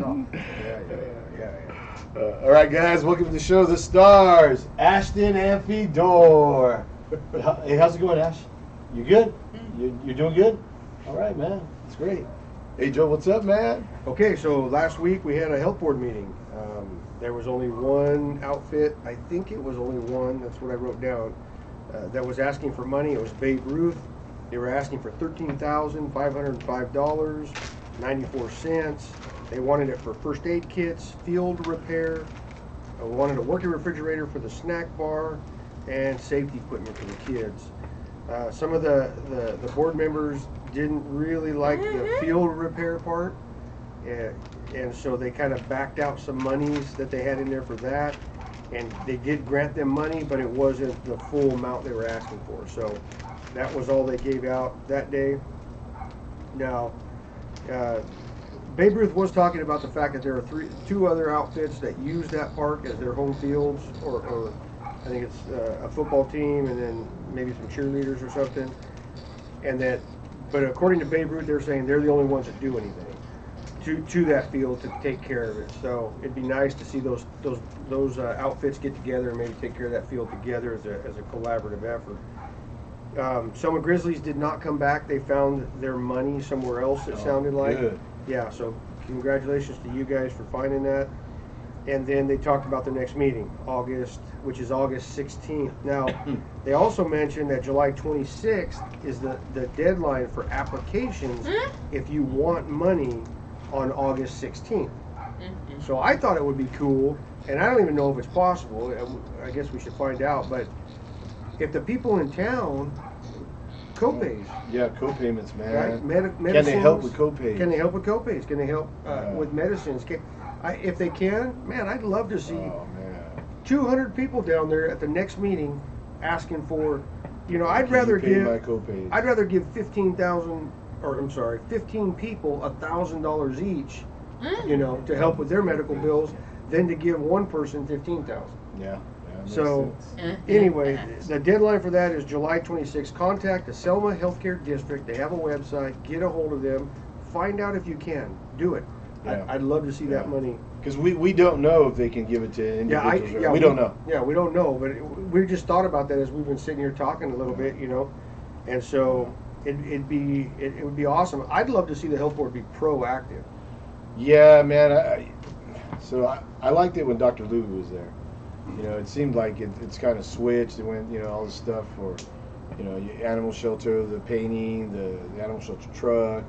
All right, guys, welcome to the show, The Stars, Ashton and Fedor. Hey, how's it going, Ash? You good? You're doing good? All right, man. That's great. Hey, Joe, what's up, man? Okay, so last week we had a health board meeting. There was only one outfit, I think it was only one, that's what I wrote down, that was asking for money. It was Babe Ruth. They were asking for $13,505.94. They wanted it for first aid kits, field repair, wanted a working refrigerator for the snack bar, and safety equipment for the kids. Some of the board members didn't really like the field repair part, and so they kind of backed out some monies that they had in there for that, and they did grant them money, but it wasn't the full amount they were asking for. So that was all they gave out that day. Now, Babe Ruth was talking about the fact that there are two other outfits that use that park as their home fields, or I think it's a football team and then maybe some cheerleaders or something. But according to Babe Ruth, they're saying they're the only ones that do anything to that field to take care of it. So it'd be nice to see those outfits get together and maybe take care of that field together as a collaborative effort. Some Grizzlies did not come back. They found their money somewhere else, it sounded like. Good. Yeah, so congratulations to you guys for finding that. And then they talked about the next meeting, which is August 16th. Now, they also mentioned that July 26th is the deadline for applications if you want money on August 16th. So I thought it would be cool, and I don't even know if it's possible. I guess we should find out. But if the people in town, co-pays. Yeah, co-payments, man. Right? Can they help with co-pays? Can they help with co-pays? Can they help with medicines? If they can, man, I'd love to see 200 people down there at the next meeting asking for, I'd rather give 15 people $1,000 each, to help with their medical bills, than to give one person 15,000. Yeah. So anyway, the deadline for that is July 26th. Contact the Selma Healthcare District. They have a website. Get a hold of them. Find out if you can. Do it. Yeah. I'd love to see that money. Because we don't know if they can give it to individuals. We don't know. Yeah, we don't know. But we just thought about that as we've been sitting here talking a little bit, And so it would be awesome. I'd love to see the health board be proactive. Yeah, man. I liked it when Dr. Lou was there. It seemed like it's kind of switched. It went, all the stuff for, animal shelter, the painting, the animal shelter truck,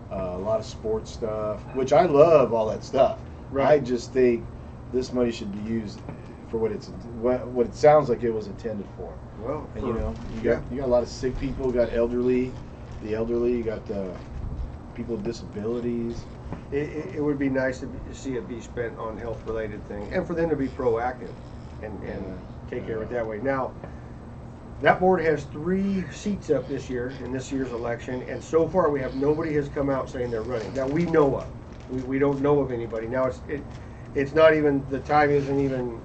a lot of sports stuff, which I love all that stuff. Right. I just think this money should be used for what it sounds like it was intended for. Well, and you got a lot of sick people, you got the elderly, you got people with disabilities. It would be nice to see it be spent on health-related things, and for them to be proactive and take care of it that way. Now, that board has 3 seats up this year in this year's election, and so far we have nobody has come out saying they're running. That we know of. We don't know of anybody. Now it's not even, the time isn't even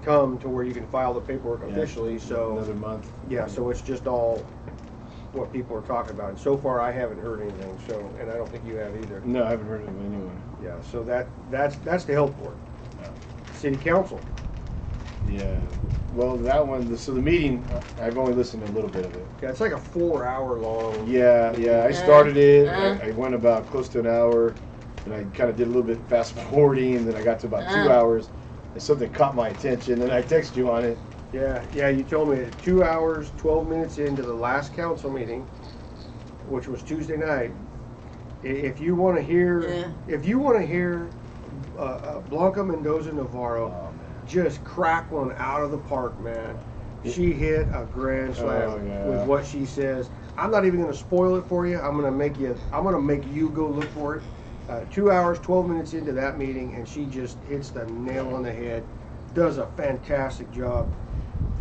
come to where you can file the paperwork officially. So another month. Yeah, so it's just all what people are talking about. And so far I haven't heard anything. So, and I don't think you have either. No, I haven't heard of anyone. Yeah. So that's the health board. Yeah. City council. Yeah. Well, that one. So the meeting, I've only listened to a little bit of it. Yeah, it's like a 4-hour long. Yeah. I started it. I went about close to an hour, and I kind of did a little bit fast forwarding, and then I got to about 2 hours, and something caught my attention, and I texted you on it. Yeah. You told me 2 hours, 12 minutes into the last council meeting, which was Tuesday night. If you want to hear, Blanca Mendoza Navarro just crack one out of the park, man. She hit a grand slam with what she says. I'm not even going to spoil it for you. I'm going to make you go look for it. 2 hours, 12 minutes into that meeting, and she just hits the nail on the head. Does a fantastic job,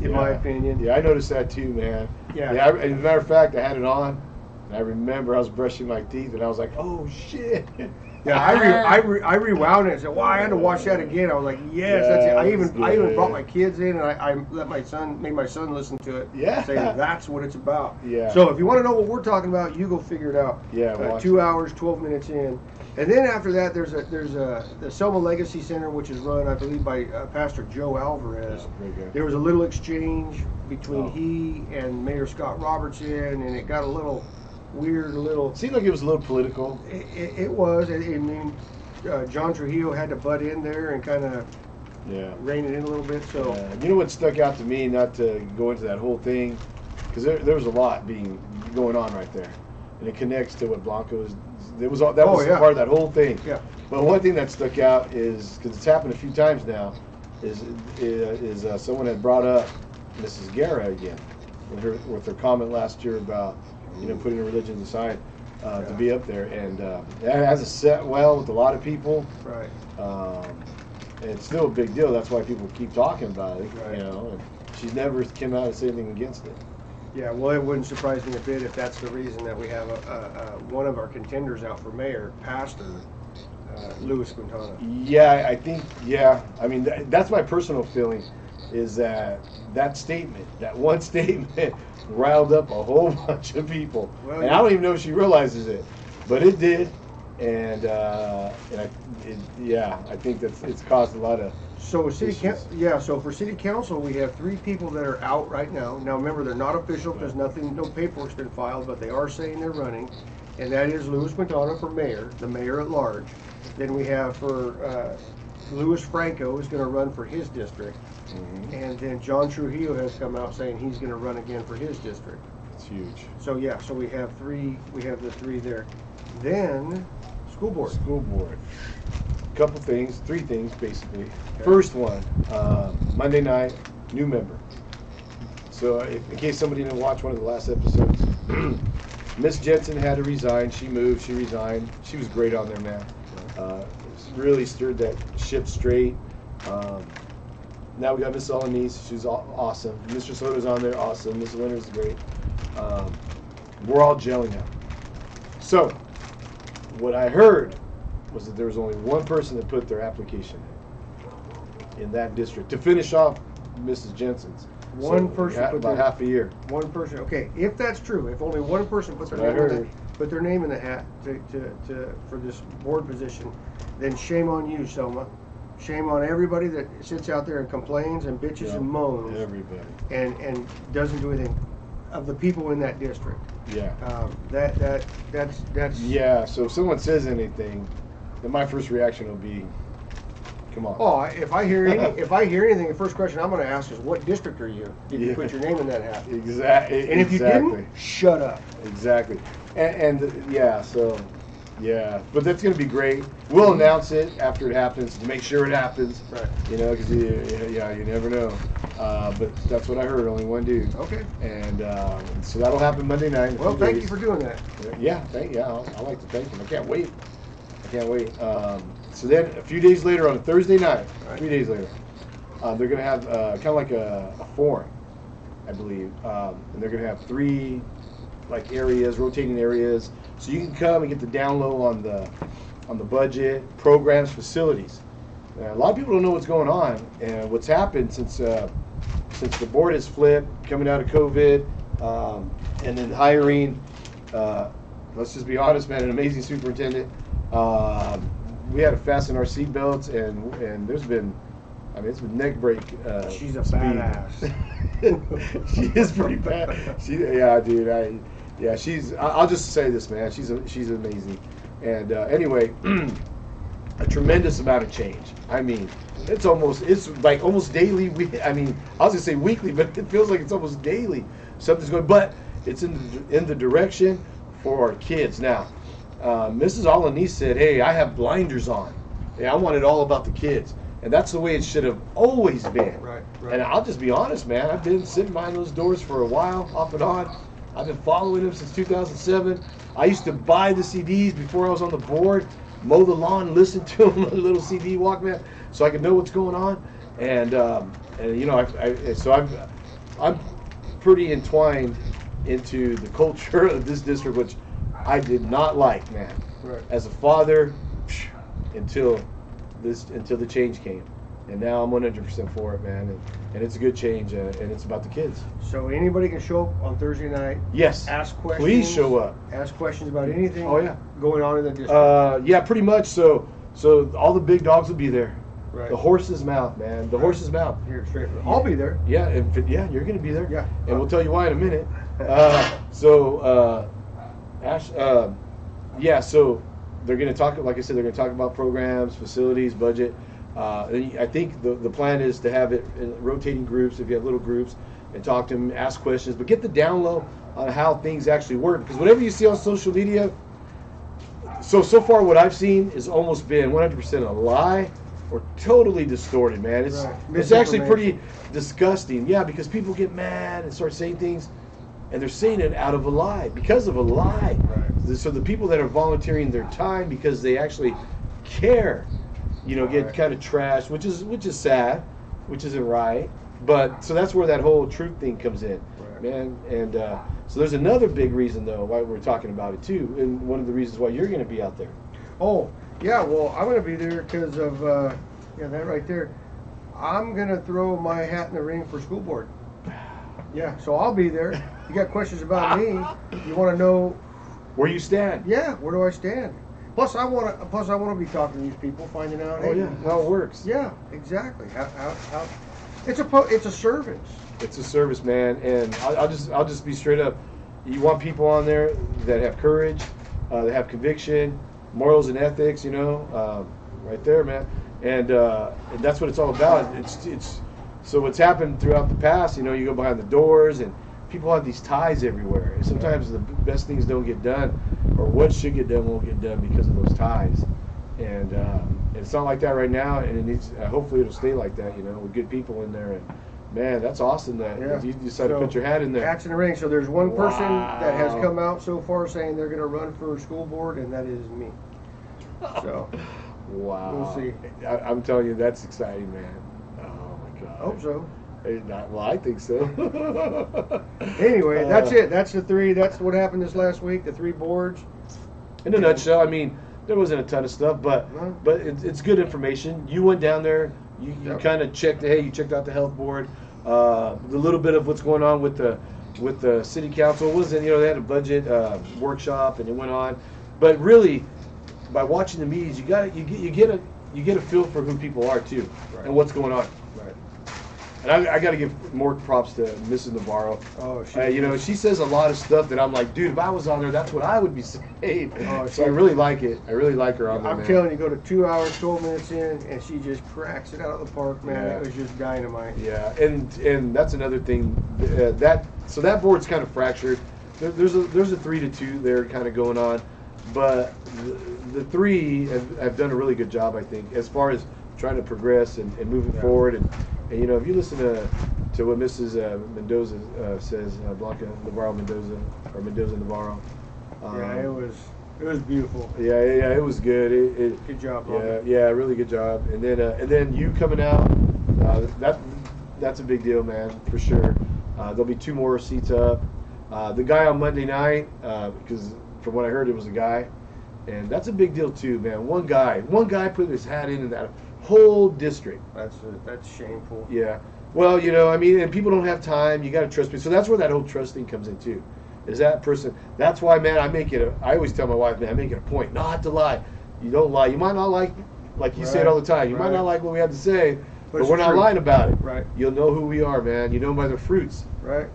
in my opinion. Yeah, I noticed that too, man. Yeah. As a matter of fact, I had it on, and I remember I was brushing my teeth, and I was like, "Oh shid." Yeah, I rewound it and said, "Well, I had to watch that again." I was like, "Yes, that's it." I even brought my kids in, and I made my son listen to it. Yeah. Saying that's what it's about. Yeah. So if you want to know what we're talking about, you go figure it out. Yeah. 2 hours, 12 minutes in, And then after that, there's the Selma Legacy Center, which is run, I believe, by Pastor Joe Alvarez. Yeah, very good. There was a little exchange between Oh. he and Mayor Scott Robertson, and it got a little weird, a little. It seemed like it was a little political. It was. I mean, John Trujillo had to butt in there and kind of Yeah. rein it in a little bit. So You know what stuck out to me, not to go into that whole thing, because there was a lot going on right there, and it connects to what Blanco is. That was Oh, yeah. part of that whole thing. Yeah. But one thing that stuck out is, because it's happened a few times now, is someone had brought up Mrs. Guerra again with her comment last year about putting her religion aside to be up there, and that has a set well with a lot of people. right. And it's still a big deal. That's why people keep talking about it. Right. And she's never come out and said anything against it. Yeah, well, it wouldn't surprise me a bit if that's the reason that we have one of our contenders out for mayor, Pastor Louis Quintana. Yeah, I think. Yeah, I mean that's my personal feeling, is that statement, that one statement, riled up a whole bunch of people, Well, and I don't even know if she realizes it, but it did, and I think it's caused a lot of. So issues. so for city council, we have 3 people that are out right now. Now remember, they're not official because no paperwork's been filed, but they are saying they're running, and that is Louis Quintana for mayor, the mayor at large. Then we have for Louis Franco is going to run for his district, and then John Trujillo has come out saying he's going to run again for his district. It's huge. So yeah, so we have 3. We have the 3 there. Then school board. School board. Couple things, 3 things basically. First one, Monday night, new member. So in case somebody didn't watch one of the last episodes, Miss Jensen had to resign. She moved, she resigned. She was great on there, man. Really steered that ship straight. Now we got Miss Alanis. She's awesome. Mr. Soto's on there, awesome. Miss Winter's great. We're all gelling now. So, what I heard was that there was only one person that put their application in that district to finish off Mrs. Jensen's. One person put about their- half a year. One person. Okay, if that's true, if only one person put their That's what I name in the hat for this board position, then shame on you, Selma. Shame on everybody that sits out there and complains and bitches Yeah, and moans everybody. and doesn't do anything. Of the people in that district, Yeah. that's Yeah. So if someone says anything, then my first reaction will be, "Come on." Oh, if I hear anything, the first question I'm going to ask is, "What district are you? Did you put your name in that hat?" Exactly. And if you didn't, shut up. Exactly. And yeah, so yeah, but that's gonna be great. We'll announce it after it happens to make sure it happens. Right. Because you never know. But that's what I heard. Only one dude. Okay. And so that'll happen Monday night. in a Well, few thank days. you for doing that. Yeah, I like to thank him. I can't wait. So then a few days later, on a Thursday night, Right. 3 days later, they're gonna have kind of like a forum, I believe, and they're gonna have 3 like areas, rotating areas, so you can come and get the down low on the budget, programs, facilities. A lot of people don't know what's going on and what's happened since the board has flipped, coming out of COVID, and then hiring. Let's just be honest, man, an amazing superintendent. We had to fasten our seatbelts, and there's been, it's been neck break. She's a speed. badass. She is pretty bad. Dude. I'll just say this, man. She's amazing. And anyway, a tremendous amount of change. It's like almost daily. I was gonna say weekly, but it feels like it's almost daily. Something's going, but it's in the direction for our kids now. Mrs. Alanis said, "Hey, I have blinders on. I want it all about the kids." And that's the way it should have always been. Right. And I'll just be honest, man. I've been sitting behind those doors for a while, off and on. I've been following him since 2007. I used to buy the CDs before I was on the board, mow the lawn, listen to them on a little CD Walkman, so I could know what's going on. I'm pretty entwined into the culture of this district, which I did not like, man. Right. As a father, until the change came. And now I'm 100% for it, man. And it's a good change, and it's about the kids. So anybody can show up on Thursday night. Yes. Ask questions. Please show up. Ask questions about anything. Oh, yeah. Going on in the district. Yeah, pretty much. So all the big dogs will be there. Right. The horse's mouth, man. The horse's mouth. Here, straight. I'll be there. Yeah, yeah, you're going to be there. Yeah. And we'll tell you why in a minute. Ash, yeah, so they're going to talk, like I said, they're going to talk about programs, facilities, budget. And I think the plan is to have it in rotating groups, if you have little groups, and talk to them, ask questions, but get the down low on how things actually work. Because whatever you see on social media, so far what I've seen has almost been 100% a lie or totally distorted, man. It's actually pretty disgusting. Yeah, because people get mad and start saying things, and they're saying it out of a lie, because of a lie. Right. So the people that are volunteering their time because they actually care, get kind of trashed, which is sad, which isn't right. But so that's where that whole truth thing comes in, Right. man. And so there's another big reason though why we're talking about it too, and one of the reasons why you're going to be out there. Oh, yeah, well, I'm going to be there because of, that right there. I'm going to throw my hat in the ring for school board. Yeah, so I'll be there. You got questions about me, you want to know, Where you stand? yeah, where do I stand? Plus, I want to be talking to these people, finding out, Oh yeah, how it works. yeah, exactly. How it's a service. It's a service, man, and I'll just be straight up. You want people on there that have courage, that have conviction, morals and ethics. Right there, man, and that's what it's all about. It's so what's happened throughout the past. You go behind the doors, and people have these ties everywhere. And sometimes the best things don't get done, or what should get done won't get done because of those ties. And it's not like that right now, and it needs. Hopefully, it'll stay like that. With good people in there. And man, that's awesome that you decided to put your hat in there. Hats in the ring. So there's one person that has Wow. come out so far saying they're going to run for school board, and that is me. So Wow. We'll see. I'm telling you, that's exciting, man. Oh my God. I hope so. Well, I think so. Anyway, that's it. That's the three. That's what happened this last week. The three boards. In a nutshell, I mean, there wasn't a ton of stuff, but No. it's good information. You went down there. You Yep. kind of checked. Hey, you checked out the health board. The little bit of what's going on with the city council wasn't. They had a budget workshop and it went on, but really, by watching the meetings, you get a feel for who people are too, Right. and what's going on. Right. And I got to give more props to Mrs. Navarro. Oh, She says a lot of stuff that I'm like, dude, if I was on there, that's what I would be saying. Oh, So I really like it. I really like her on there, I'm man. telling you, go to 2 hours, 12 minutes in, and she just cracks it out of the park, man. Yeah. It was just dynamite. Yeah, and that's another thing. That board's kind of fractured. There's a 3-2 there kind of going on, but the three have done a really good job, I think, as far as trying to progress and moving forward. And if you listen to what Mrs. Mendoza says, Blanca Navarro Mendoza or Mendoza Navarro. Yeah, it was beautiful. Yeah, it was good. Good job, Yeah, Robert. yeah, really good job. And then you coming out, that's a big deal, man, for sure. There'll be 2 more seats up. The guy on Monday night, because from what I heard, it was a guy, and that's a big deal too, man. One guy put his hat in that whole district. That's shameful. Yeah. Well, and people don't have time. You got to trust me. So that's where that whole trust thing comes in too. Is that person? That's why, man. I always tell my wife, man, I make it a point not to lie. You don't lie. You might not like you say it all the time. You might Right. not like what we have to say, but it's we're not true. lying about it. Right. You'll know who we are, man. You know by the fruits. Right.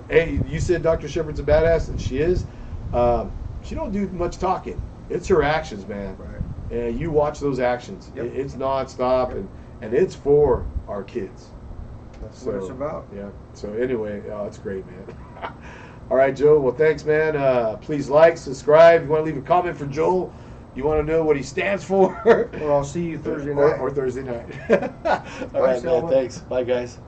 Hey, you said Dr. Shepard's a badass, and she is. She don't do much talking. It's her actions, man. Right. And you watch those actions. Yep. It's nonstop, and it's for our kids. That's what it's about. Yeah. So anyway, it's great, man. All right, Joe. Well, thanks, man. Please like, subscribe. If you want to leave a comment for Joel, you want to know what he stands for. Well, I'll see you Thursday or, night. or Thursday night. All right, man. Selma. Thanks. Bye, guys.